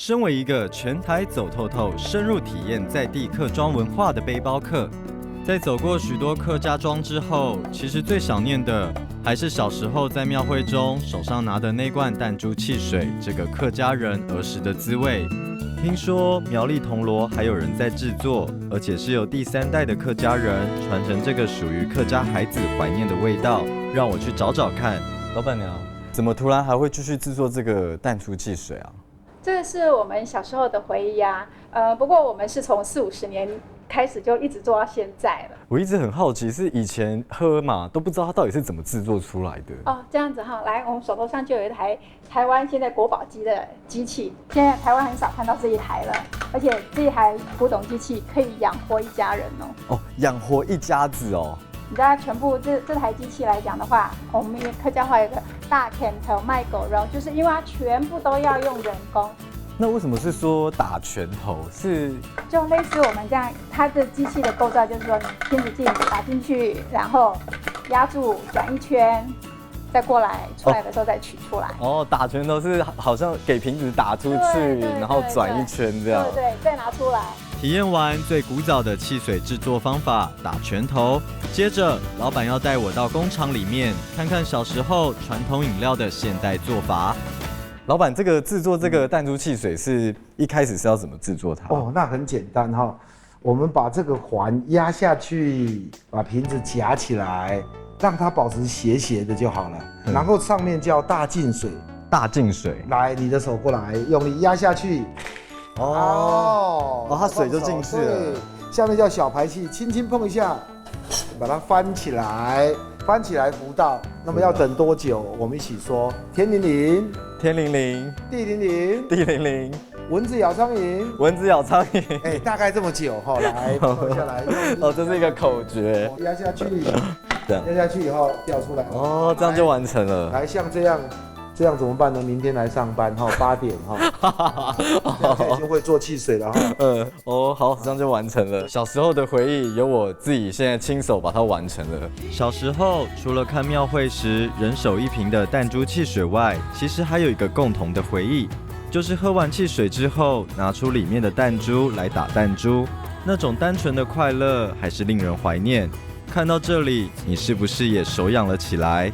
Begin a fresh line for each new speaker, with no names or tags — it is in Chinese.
身为一个全台走透透、深入体验在地客庄文化的背包客，在走过许多客家庄之后，其实最想念的还是小时候在庙会中手上拿的那罐弹珠汽水，这个客家人儿时的滋味。听说苗栗铜锣还有人在制作，而且是由第3代的客家人传承这个属于客家孩子怀念的味道。让我去找找看。老板娘，怎么突然还会继续制作这个弹珠汽水啊？
这个是我们小时候的回忆啊。不过我们是从40-50年开始就一直做到现在了。
我一直很好奇，是以前喝嘛都不知道它到底是怎么制作出来的。
哦，这样子哈，来，我们手头上就有一台台湾现在国宝级的机器，现在台湾很少看到这一台了，而且这一台古董机器可以养活一家人哦。
哦，养活一家子哦。
你知道全部这台机器来讲的话，我们客家话有个大拳头卖狗肉，就是因为它全部都要用人工。
那为什么是说打拳头？是
就类似我们这样，它的机器的构造就是说，你瓶子镜打进去，然后压住转一圈，再过来出来的时候再取出来。
哦，打拳头是好像给瓶子打出去，然后转一圈这样。
对，再拿出来。
体验完最古早的汽水制作方法打拳头，接着老板要带我到工厂里面看看小时候传统饮料的现代做法。老板，这个制作这个弹珠汽水是一开始是要怎么制作它？
哦，那很简单哈，我们把这个环压下去，把瓶子夹起来，让它保持斜斜的就好了。然后上面叫大净水，
大净水。
来，你的手过来，用力压下去。
哦，它水就进去了。
下面叫小排气，轻轻碰一下，把它翻起来，翻起来浮到。那么要等多久？我们一起说：天灵灵，
天灵灵，
地灵灵，
地灵灵，
蚊子咬苍蝇，
蚊子咬苍蝇。
哎，大概这么久哈，来，放下来。
哦，这是一个口诀。
压下去，
这样
压下去以后掉出来。
哦，这样就完成了。
来，像这样。这样怎么办呢？明天来上班哈，8点哈，现在已经会做汽水了哈。
好，这样就完成了。小时候的回忆，由我自己现在亲手把它完成了。小时候除了看庙会时人手一瓶的弹珠汽水外，其实还有一个共同的回忆，就是喝完汽水之后，拿出里面的弹珠来打弹珠，那种单纯的快乐还是令人怀念。看到这里，你是不是也手痒了起来？